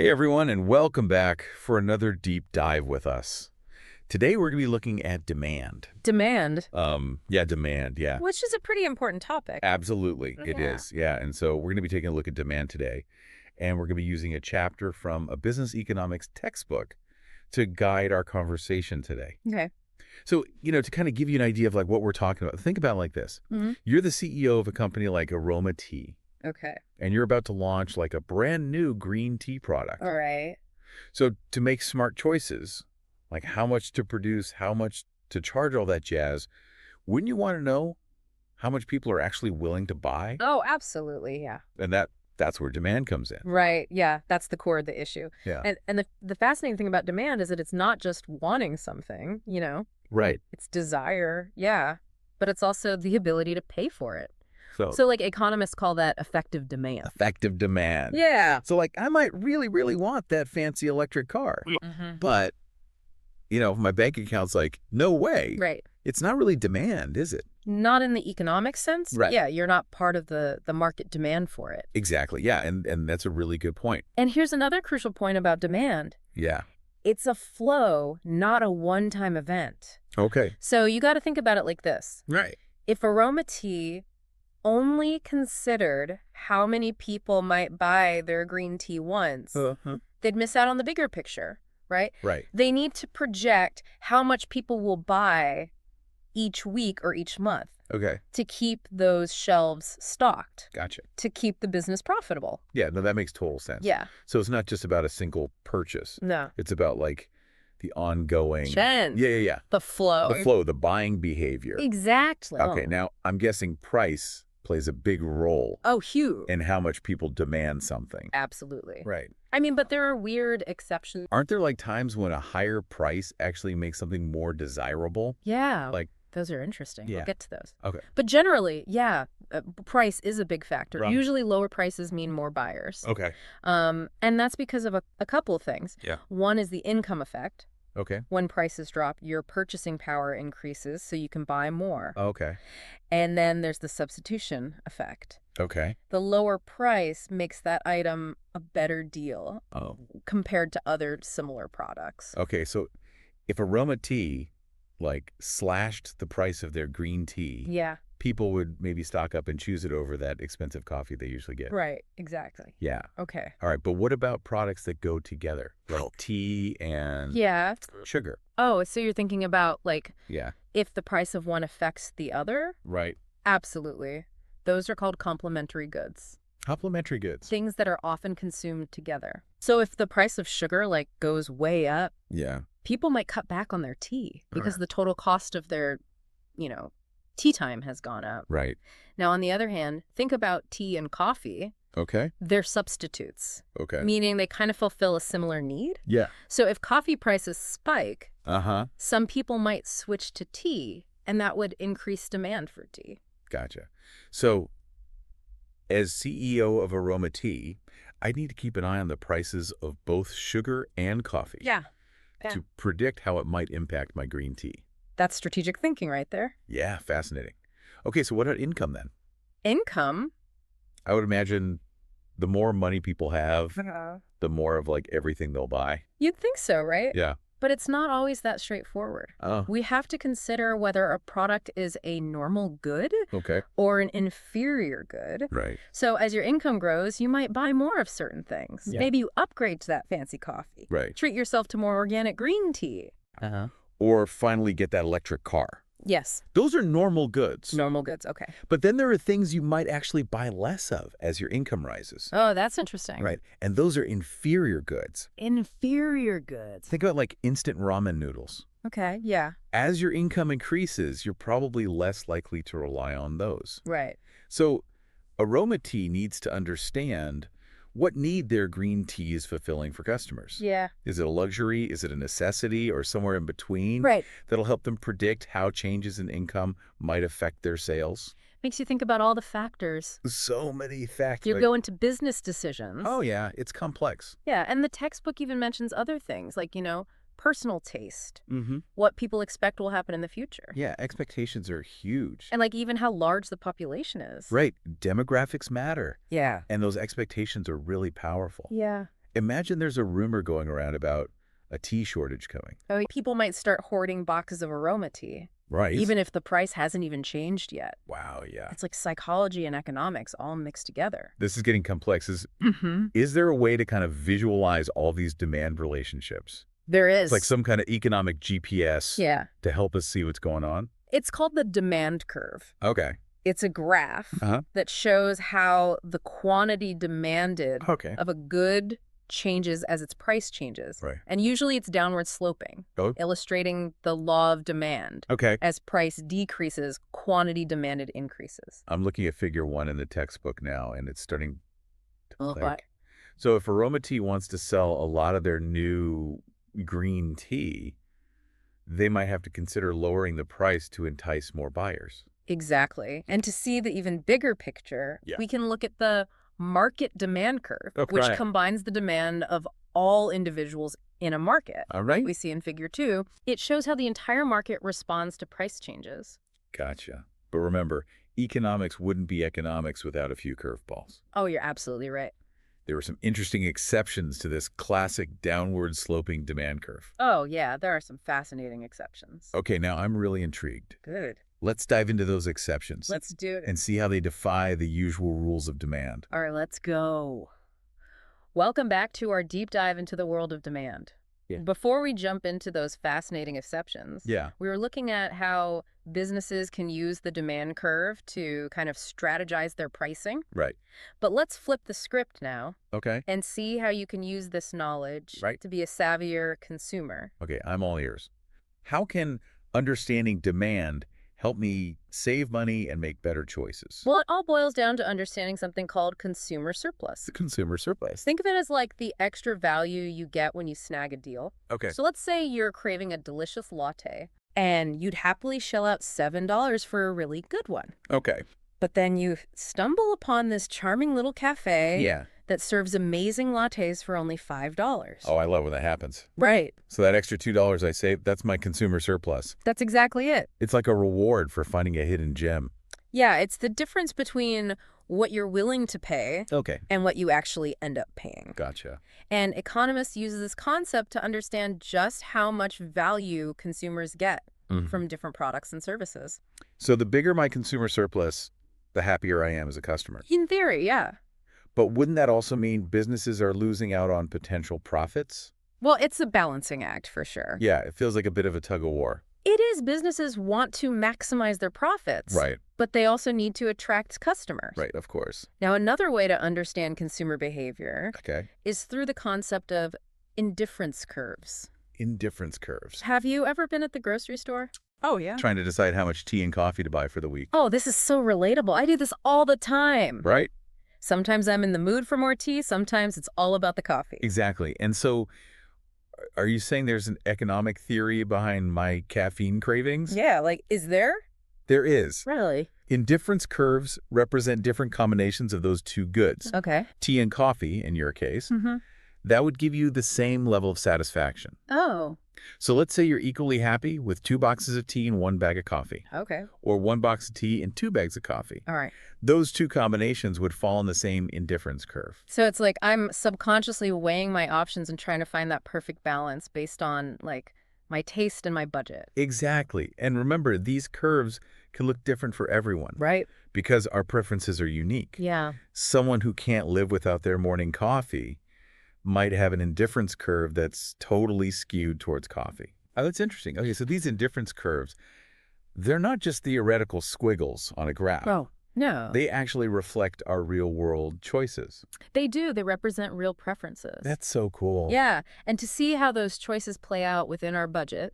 Hey everyone, and welcome back for another deep dive with us. Today we're going to be looking at demand. Demand. Demand, yeah. Which is a pretty important topic. Absolutely, it Yeah. is. Yeah, and so we're going to be taking a look at demand today, and we're going to be using a chapter from a business economics textbook to guide our conversation today. Okay. So, to kind of give you an idea of like what we're talking about, think about it like this. You're the CEO of a company like Aroma Tea, Okay. and you're about to launch like a brand new green tea product. All right. So to make smart choices, like how much to produce, how much to charge, all that jazz, wouldn't you want to know how much people are actually willing to buy? Oh, absolutely. Yeah. And that's where demand comes in. Right. Yeah. That's the core of the issue. Yeah. And the fascinating thing about demand is that it's not just wanting something, Right. it's desire. Yeah. But it's also the ability to pay for it. So So like economists call that effective demand. effective demand. Yeah. So like I might really, really want that fancy electric car, but my bank account's like, no way. Right. It's not really demand, is it? Not in the economic sense. Right. Yeah. You're not part of the market demand for it. Exactly. Yeah. And that's a really good point. And here's another crucial point about demand. Yeah. It's a flow, not a one-time event. Okay. So you got to think about it like this. Right. If Aroma Tea only considered how many people might buy their green tea once, they'd miss out on the bigger picture, right? Right. They need to project how much people will buy each week or each month Okay. to keep those shelves stocked, Gotcha. to keep the business profitable. Yeah, no, that makes total sense. Yeah. So it's not just about a single purchase. No. It's about like the ongoing. Jen. Yeah. The flow. The flow, the buying behavior. Exactly. Okay, now I'm guessing price plays a big role Oh, huge. in how much people demand something. Absolutely. Right. I mean, but there are weird exceptions. Aren't there like times when a higher price actually makes something more desirable? Yeah. Like, those are interesting. Yeah. We'll get to those. okay. But generally, yeah, price is a big factor. Right. Usually lower prices mean more buyers. Okay. And that's because of a couple of things. Yeah. One is the income effect. Okay. When prices drop, your purchasing power increases, so you can buy more. Okay. And then there's the substitution effect. Okay. The lower price makes that item a better deal Oh. compared to other similar products. Okay, so if Aroma Tea like slashed the price of their green tea, Yeah, people would maybe stock up and choose it over that expensive coffee they usually get. right, exactly. Yeah. Okay. All right, but what about products that go together, like tea and Yeah. sugar? Oh, so you're thinking about, like, Yeah. if the price of one affects the other? Right. Absolutely. Those are called complementary goods, Complementary goods. things that are often consumed together. So if the price of sugar, like, goes way up, Yeah. people might cut back on their tea because the total cost of their, tea time has gone up. Right. Now, on the other hand, think about tea and coffee. Okay. They're substitutes, Okay. meaning they kind of fulfill a similar need. Yeah. So if coffee prices spike, Uh-huh. some people might switch to tea, and that would increase demand for tea. Gotcha. So as CEO of Aroma Tea, I need to keep an eye on the prices of both sugar and coffee Yeah. to predict how it might impact my green tea. That's strategic thinking right there. Yeah, fascinating. Okay, so what about income then? Income. I would imagine the more money people have, the more of like everything they'll buy. You'd think so, right? Yeah. But it's not always that straightforward. Oh, We have to consider whether a product is a normal good okay. or an inferior good. Right. So as your income grows, you might buy more of certain things. Yeah. Maybe you upgrade to that fancy coffee. Right. Treat yourself to more organic green tea. Or finally get that electric car. Yes. Those are normal goods. Normal goods. Okay. But then there are things you might actually buy less of as your income rises. Oh, that's interesting. Right. And those are inferior goods. Inferior goods. Think about like instant ramen noodles. Okay. Yeah. As your income increases, you're probably less likely to rely on those. Right. So Aroma Tea needs to understand what need their green tea is fulfilling for customers. Yeah. Is it a luxury? Is it a necessity? Or somewhere in between? Right. That'll help them predict how changes in income might affect their sales. Makes you think about all the factors. So many factors. You go into business decisions. Oh, yeah. It's complex. Yeah. And the textbook even mentions other things like, personal taste, Mm-hmm. what people expect will happen in the future. Yeah, expectations are huge. And like even how large the population is. Right. Demographics matter. Yeah. And those expectations are really powerful. Yeah. Imagine there's a rumor going around about a tea shortage coming. Oh, people might start hoarding boxes of aroma tea, Right. even if the price hasn't even changed yet. Wow, yeah. It's like psychology and economics all mixed together. This is getting complex. Is there a way to kind of visualize all these demand relationships? There It's is. like some kind of economic GPS Yeah. to help us see what's going on? It's called the demand curve. Okay. It's a graph Uh-huh. that shows how the quantity demanded Okay. of a good changes as its price changes. Right. And usually it's downward sloping, Oh. illustrating the law of demand. Okay. As price decreases, quantity demanded increases. I'm looking at figure 1 in the textbook now, and it's starting to Oh, click. what? So if Aroma Tea wants to sell a lot of their new green tea, they might have to consider lowering the price to entice more buyers. Exactly. And to see the even bigger picture, Yeah. we can look at the market demand curve, Oh, which right. combines the demand of all individuals in a market. All right. We see in figure 2, it shows how the entire market responds to price changes. Gotcha. But remember, economics wouldn't be economics without a few curveballs. Oh, you're absolutely right. There were some interesting exceptions to this classic downward sloping demand curve. Oh, yeah, there are some fascinating exceptions. Okay, now I'm really intrigued. Good. Let's dive into those exceptions Let's do it. and see how they defy the usual rules of demand. All right, let's go. Welcome back to our deep dive into the world of demand. Yeah. Before we jump into those fascinating exceptions, Yeah. we were looking at how businesses can use the demand curve to kind of strategize their pricing. Right. But let's flip the script now Okay. and see how you can use this knowledge Right. to be a savvier consumer. Okay, I'm all ears. How can understanding demand help me save money and make better choices? Well, it all boils down to understanding something called consumer surplus. The consumer surplus. Think of it as like the extra value you get when you snag a deal. Okay. So let's say you're craving a delicious latte, and you'd happily shell out $7 for a really good one. Okay. But then you stumble upon this charming little cafe Yeah. that serves amazing lattes for only $5. Oh, I love when that happens. Right. So that extra $2 I saved, that's my consumer surplus. That's exactly it. It's like a reward for finding a hidden gem. Yeah, it's the difference between what you're willing to pay Okay. and what you actually end up paying. Gotcha. And economists use this concept to understand just how much value consumers get from different products and services. So the bigger my consumer surplus, the happier I am as a customer. In theory, yeah. But wouldn't that also mean businesses are losing out on potential profits? Well, it's a balancing act for sure. Yeah, it feels like a bit of a tug of war. It is. Businesses want to maximize their profits. Right. But they also need to attract customers. Right, of course. Now, another way to understand consumer behavior Okay. is through the concept of indifference curves. Indifference curves. Have you ever been at the grocery store? Oh, yeah. Trying to decide how much tea and coffee to buy for the week. Oh, this is so relatable. I do this all the time. Right? Sometimes I'm in the mood for more tea. Sometimes it's all about the coffee. Exactly. And so are you saying there's an economic theory behind my caffeine cravings? Yeah, like, is there? There is. Really? Indifference curves represent different combinations of those two goods. Okay. Tea and coffee, in your case, Mm-hmm. that would give you the same level of satisfaction. Oh, So let's say you're equally happy with 2 boxes of tea and 1 bag of coffee, okay. or 1 box of tea and 2 bags of coffee. All right. Those two combinations would fall in the same indifference curve. So it's like I'm subconsciously weighing my options and trying to find that perfect balance based on, like, my taste and my budget. Exactly. And remember, these curves can look different for everyone Right. because our preferences are unique. Yeah. Someone who can't live without their morning coffee might have an indifference curve that's totally skewed towards coffee. Oh, that's interesting. Okay, so these indifference curves, they're not just theoretical squiggles on a graph. Oh, no. They actually reflect our real-world choices. They do. They represent real preferences. That's so cool. Yeah. And to see how those choices play out within our budget,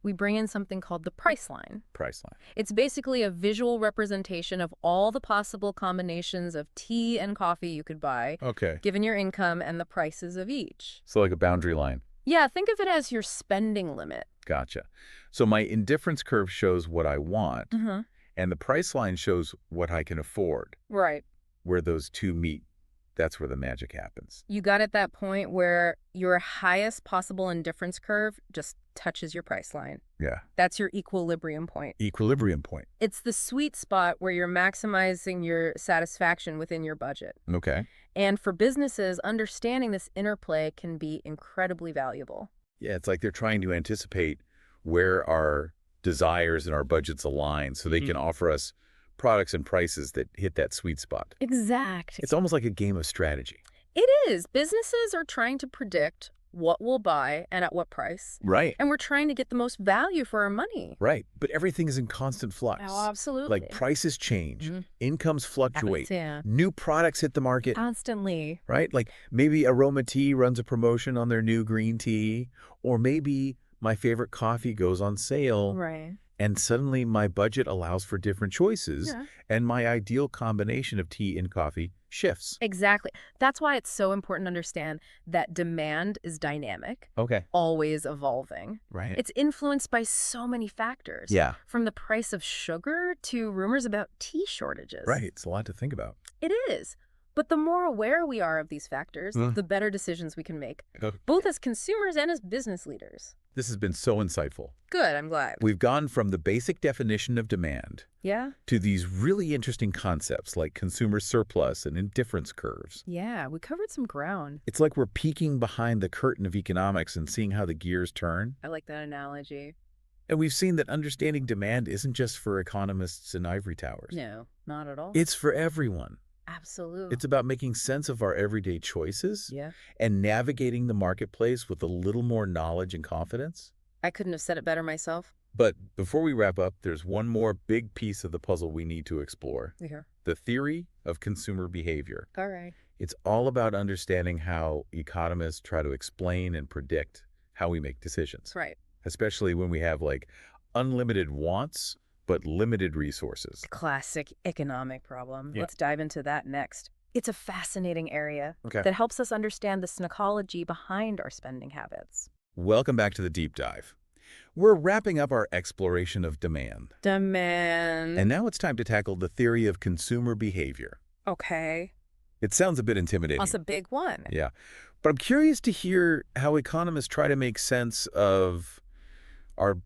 we bring in something called the price line. Price line. It's basically a visual representation of all the possible combinations of tea and coffee you could buy, Okay. given your income and the prices of each. So like a boundary line. Yeah, think of it as your spending limit. Gotcha. So my indifference curve shows what I want, Mm-hmm. and the price line shows what I can afford. Right. Where those two meet, that's where the magic happens. You got at that point where your highest possible indifference curve just touches your price line. Yeah. That's your equilibrium point. Equilibrium point. It's the sweet spot where you're maximizing your satisfaction within your budget. Okay. And for businesses, understanding this interplay can be incredibly valuable. Yeah, it's like they're trying to anticipate where our desires and our budgets align so they can offer us products and prices that hit that sweet spot. Exactly. It's almost like a game of strategy. It is. Businesses are trying to predict what we'll buy and at what price. Right. And we're trying to get the most value for our money. Right. But everything is in constant flux. Oh, absolutely. Like prices change, incomes fluctuate, Yeah. new products hit the market. Constantly. Right? Like maybe Aroma Tea runs a promotion on their new green tea, or maybe my favorite coffee goes on sale. Right. And suddenly my budget allows for different choices, and my ideal combination of tea and coffee shifts. Exactly. That's why it's so important to understand that demand is dynamic, always evolving. Right. It's influenced by so many factors. Yeah. From the price of sugar to rumors about tea shortages. Right. It's a lot to think about. It is. But the more aware we are of these factors, the better decisions we can make, both as consumers and as business leaders. This has been so insightful. Good, I'm glad. We've gone from the basic definition of demand to these really interesting concepts like consumer surplus and indifference curves. Yeah, we covered some ground. It's like we're peeking behind the curtain of economics and seeing how the gears turn. I like that analogy. And we've seen that understanding demand isn't just for economists in ivory towers. No, not at all. It's for everyone. Absolutely. It's about making sense of our everyday choices and navigating the marketplace with a little more knowledge and confidence. I couldn't have said it better myself. But before we wrap up, there's one more big piece of the puzzle we need to explore. The theory of consumer behavior. All right. It's all about understanding how economists try to explain and predict how we make decisions. Right. Especially when we have like unlimited wants but limited resources. Classic economic problem. Let's dive into that next. It's a fascinating area that helps us understand the psychology behind our spending habits. Welcome back to the deep dive. We're wrapping up our exploration of demand. And now it's time to tackle the theory of consumer behavior. Okay. It sounds a bit intimidating. That's a big one. Yeah. But I'm curious to hear how economists try to make sense of our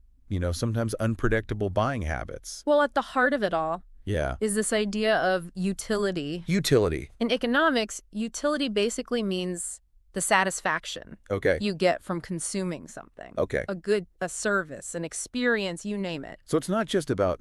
sometimes unpredictable buying habits. Well, at the heart of it all is this idea of utility. Utility. In economics, utility basically means the satisfaction you get from consuming something. A good, a service, an experience, you name it. So it's not just about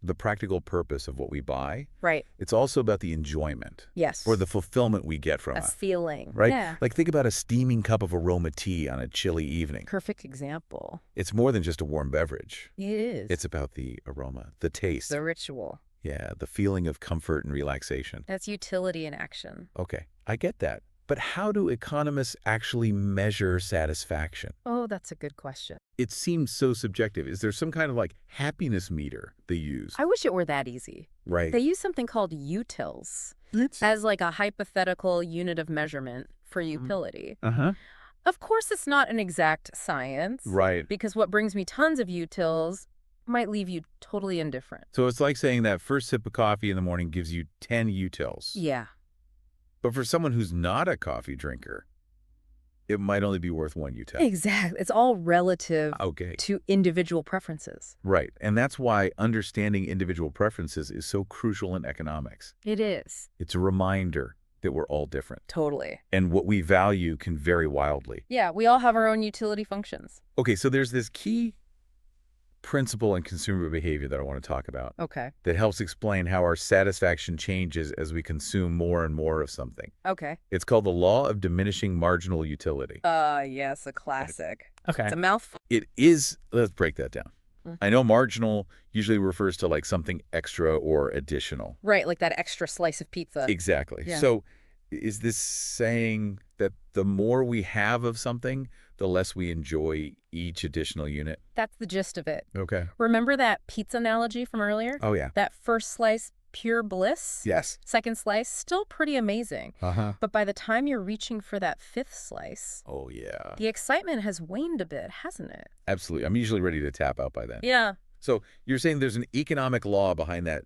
the practical purpose of what we buy. Right. It's also about the enjoyment. Yes. Or the fulfillment we get from it. A feeling. Right? Yeah. Like think about a steaming cup of aroma tea on a chilly evening. Perfect example. It's more than just a warm beverage. It is. It's about the aroma, the taste. The ritual. Yeah, the feeling of comfort and relaxation. That's utility in action. Okay, I get that. But how do economists actually measure satisfaction? Oh, that's a good question. It seems so subjective. Is there some kind of like happiness meter they use? I wish it were that easy. Right. They use something called utils as like a hypothetical unit of measurement for utility. Of course, it's not an exact science. Right. Because what brings me tons of utils might leave you totally indifferent. So it's like saying that first sip of coffee in the morning gives you 10 utils. Yeah. But for someone who's not a coffee drinker, it might only be worth 1 util. Exactly. It's all relative to individual preferences. Right. And that's why understanding individual preferences is so crucial in economics. It is. It's a reminder that we're all different. Totally. And what we value can vary wildly. Yeah, we all have our own utility functions. Okay, so there's this key principle in consumer behavior that I want to talk about. Okay. That helps explain how our satisfaction changes as we consume more and more of something. Okay. It's called the law of diminishing marginal utility. Yes, a classic. Okay. It's a mouthful. It is, let's break that down. I know marginal usually refers to like something extra or additional. Right, like that extra slice of pizza. Exactly. Yeah. So is this saying that the more we have of something, the less we enjoy each additional unit? That's the gist of it. Okay. Remember that pizza analogy from earlier? Oh, yeah. That first slice, pure bliss? Yes. Second slice, still pretty amazing. But by the time you're reaching for that fifth slice, oh, yeah, the excitement has waned a bit, hasn't it? Absolutely. I'm usually ready to tap out by then. Yeah. So you're saying there's an economic law behind that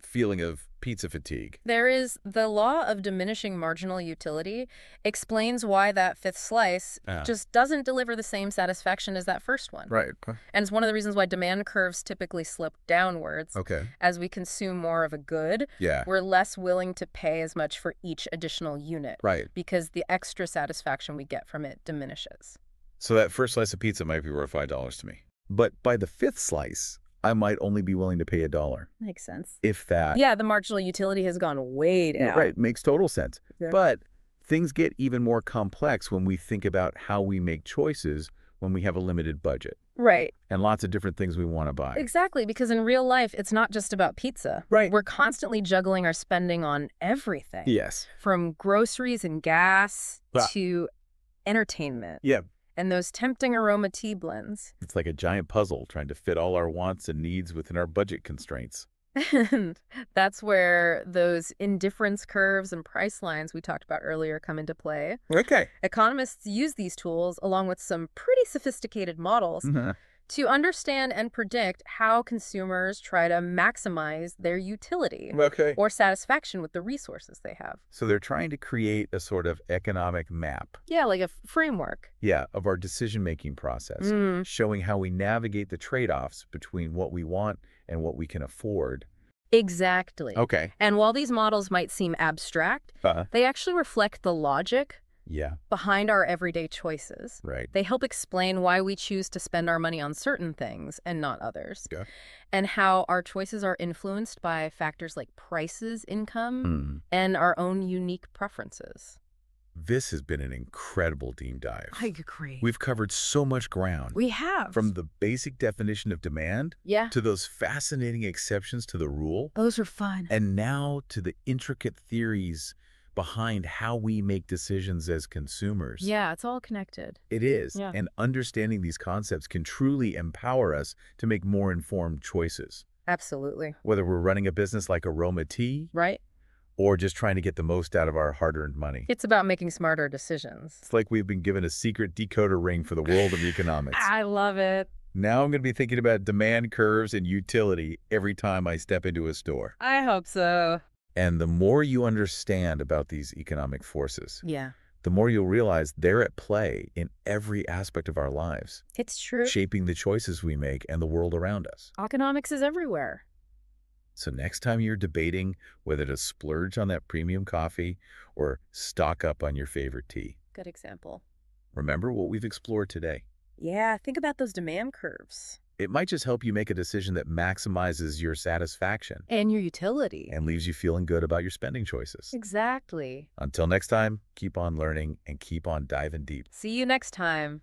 feeling of pizza fatigue. There is the law of diminishing marginal utility explains why that fifth slice just doesn't deliver the same satisfaction as that first one. Right. And it's one of the reasons why demand curves typically slip downwards. Okay. As we consume more of a good, Yeah. we're less willing to pay as much for each additional unit. Right. Because the extra satisfaction we get from it diminishes. So that first slice of pizza might be worth $5 to me. But by the fifth slice, I might only be willing to pay $1. Makes sense. If that. Yeah, the marginal utility has gone way down. Right. Makes total sense. Yeah. But things get even more complex when we think about how we make choices when we have a limited budget. Right. And lots of different things we want to buy. Exactly, because in real life, it's not just about pizza. Right. We're constantly juggling our spending on everything. Yes. From groceries and gas to entertainment. Yeah. And those tempting aroma tea blends. It's like a giant puzzle trying to fit all our wants and needs within our budget constraints. And that's where those indifference curves and price lines we talked about earlier come into play. Okay. Economists use these tools, along with some pretty sophisticated models, to understand and predict how consumers try to maximize their utility or satisfaction with the resources they have. So they're trying to create a sort of economic map. Yeah, like a framework. Yeah, of our decision-making process, showing how we navigate the trade-offs between what we want and what we can afford. Exactly. Okay. And while these models might seem abstract, they actually reflect the logic behind our everyday choices. Right. They help explain why we choose to spend our money on certain things and not others. Yeah. And how our choices are influenced by factors like prices, income, and our own unique preferences. This has been an incredible deep dive. I agree. We've covered so much ground. We have. From the basic definition of demand to those fascinating exceptions to the rule. Those are fun. And now to the intricate theories behind how we make decisions as consumers. Yeah, it's all connected. It is. Yeah. And understanding these concepts can truly empower us to make more informed choices. Absolutely. Whether we're running a business like Aroma Tea. Right. Or just trying to get the most out of our hard-earned money. It's about making smarter decisions. It's like we've been given a secret decoder ring for the world of economics. I love it. Now I'm going to be thinking about demand curves and utility every time I step into a store. I hope so. And the more you understand about these economic forces, the more you'll realize they're at play in every aspect of our lives. It's true. Shaping the choices we make and the world around us. Economics is everywhere. So next time you're debating whether to splurge on that premium coffee or stock up on your favorite tea. Good example. Remember what we've explored today. Yeah, think about those demand curves. It might just help you make a decision that maximizes your satisfaction. And your utility. And leaves you feeling good about your spending choices. Exactly. Until next time, keep on learning and keep on diving deep. See you next time.